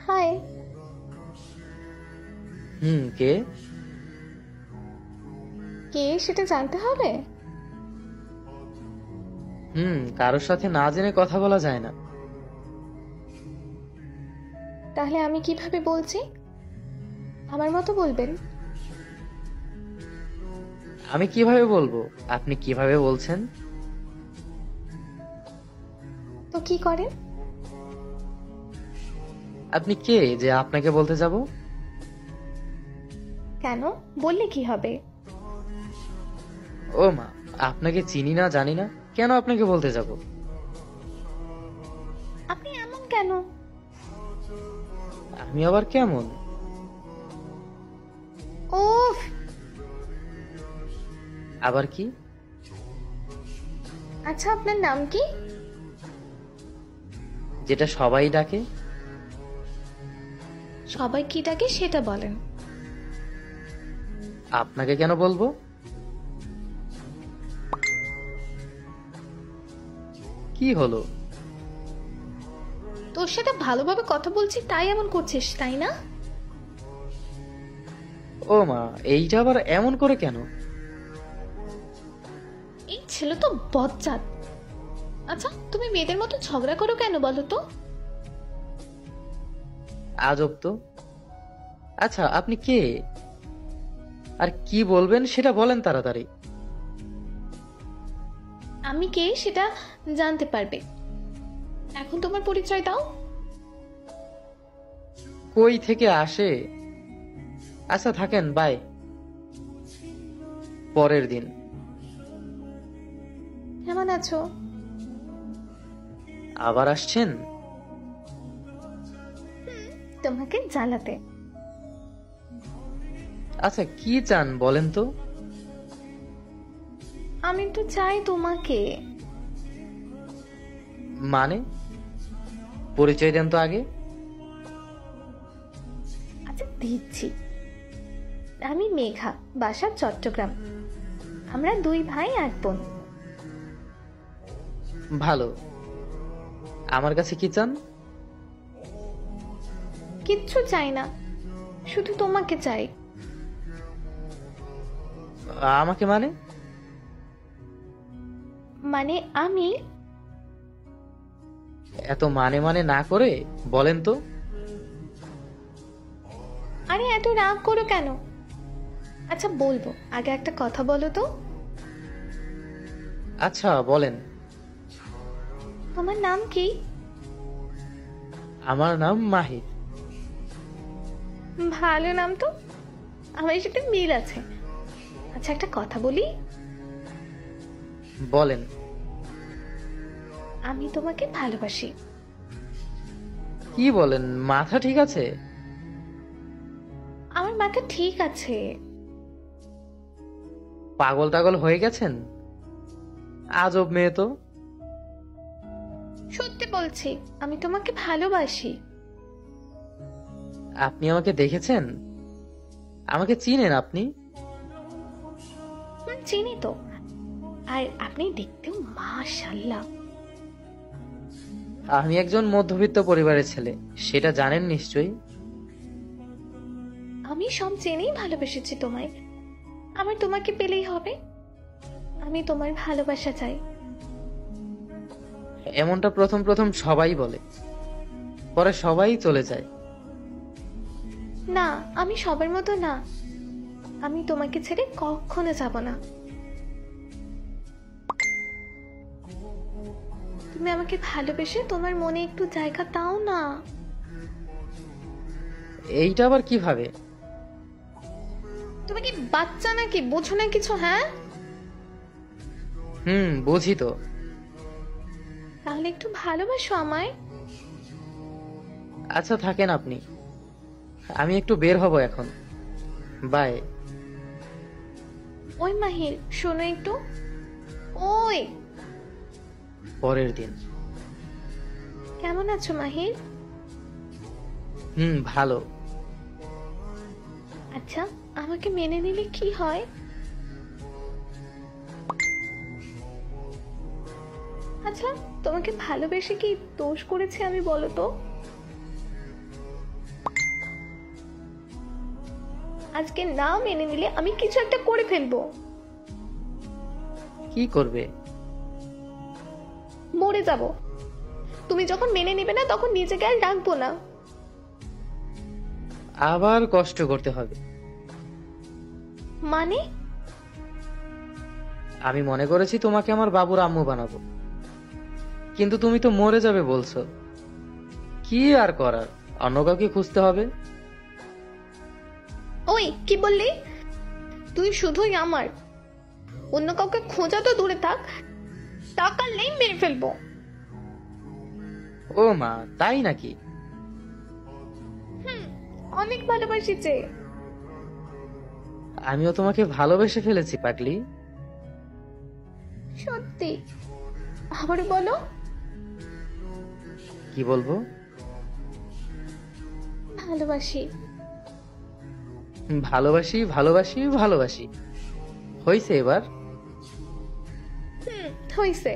High. কে? কে সেটা জানতে হবে? কারোর সাথে না জেনে কথা বলা যায় না। তাহলে আমি কিভাবে বলছি? আমার মতো বলবেন। আমি কিভাবে বলবো? আপনি কিভাবে বলছেন? তো কি করেন? আপনি কে যে আপনাকে বলতে যাব? কেন? বললে কি হবে? ও মা, আপনাকে চিনি না জানি না, কেন আপনাকে বলতে যাব? আপনি এমন কেন? আমি আবার কেমন? ওফ! আবার কি? আচ্ছা, আপনার নাম কি? যেটা সবাই ডাকে। সবাই কি ডাকে সেটা বলেন। আপনাকে কেন বলবো? কি হলো? তোর সাথে ভালোভাবে কথা বলছি তাই এমন করছিস, তাই না? ও মা, এইটা আবার এমন করে কেন? এই ছেলে তো বজ্জাত। আচ্ছা, তুমি মেয়েদের মতো ঝগড়া করো কেন বলো তো? আজব তো। আচ্ছা, আপনি কে আর কি বলবেন সেটা বলেন তাড়াতাড়ি। আমি কে সেটা জানতে পারবে। এখন তোমার পরিচয় দাও। কই থেকে আসে? আচ্ছা থাকেন, বাই। পরের দিন। কেমন আছো? আবার আসছেন? তোমাকে জ্বালাতে। আচ্ছা কি চান বলেন তো? আমি একটু চাই তোমাকে। মানে? পরিচয় দেন তো আগে। আচ্ছা দিচ্ছি। আমি মেঘা, বাসা চট্টগ্রাম। আমরা দুই ভাই এক বোন। ভালো। আমার কাছে কি চান? কিচ্ছু চাই না, শুধু তোমাকে চাই। আমাকে মানে? মানে আমি। এত মানে মানে না করে বলেন তো। আরে এত রাগ করো কেন? আচ্ছা বলবো, আগে একটা কথা বলো তো। আচ্ছা বলেন। তোমার নাম কি? আমার নাম মাহির। ভালো নাম তো, আমার সাথে মিল আছে। আচ্ছা একটা কথা বলি। বলেন। আমি তোমাকে ভালোবাসি। কি বলেন, মাথা ঠিক আছে? আমার মাথা ঠিক আছে। পাগল টাগল হয়ে গেছেন? আজব মেয়ে তো। সত্যি বলছি, আমি তোমাকে ভালোবাসি। আপনি আমাকে দেখেছেন? আমাকে চিনেন আপনি? চিনি তো। আর আপনি দেখতেও মাশাআল্লাহ। আমি একজন মধ্যবিত্ত পরিবারের ছেলে, সেটা জানেন নিশ্চয়ই। আমি সব জেনেই ভালোবেসেছি তোমায়। আমার তোমাকে পেলেই হবে। আমি তোমার ভালোবাসা চাই। এমনটা প্রথম প্রথম সবাই বলে, পরে সবাই চলে যায়। না, আমি সবার মতো না। আমি তোমাকে ছেড়ে কখনো যাব না। তুমি আমাকে ভালোবেসে তোমার মনে একটু জায়গা দাও না। এইটা আবার কিভাবে? তুমি কি বাচ্চা নাকি, বোঝো না কিছু? হ্যাঁ, বুঝি তো। তাহলে একটু ভালোবাসো আমায়। আচ্ছা থাকেন আপনি, আমি একটু বের হব এখন। বাই। ওই মাহির, শোনো একটু। ওই, পরের দিন। কেমন আছো মাহির? ভালো। আচ্ছা, আমাকে মেনে নিলে কি হয়? আচ্ছা, তোমাকে ভালোবেসে কি দোষ করেছি আমি বলো তো? আজকে না মেনে নিলে আমি কিছু একটা করে ফেলবো। কি করবে? মরে যাব। তুমি যখন মেনে নেবে না তখন নিজেকে আর রাখবো না। আবার কষ্ট করতে হবে। মানে? আমি মনে করেছি তোমাকে আমার বাবুর আম্মু বানাবো, কিন্তু তুমি তো মরে যাবে বলছো। কি আর করার, অন্য কাউকে খুঁজতে হবে। ওই কি বললি? তুই শুধুই আমার, অন্য কাউকে খোঁজা তো দূরে থাক, তাকালেই মেরে ফেলবো। ও মা, তাই নাকি? অনেক ভালোবাসি যে। আমিও তোমাকে ভালোবেসে ফেলেছি পাগলি। সত্যি? আবার বলো। কি বলবো? ভালোবাসি। ভালোবাসি ভালোবাসি ভালোবাসি। হইছে এবার? হইছে।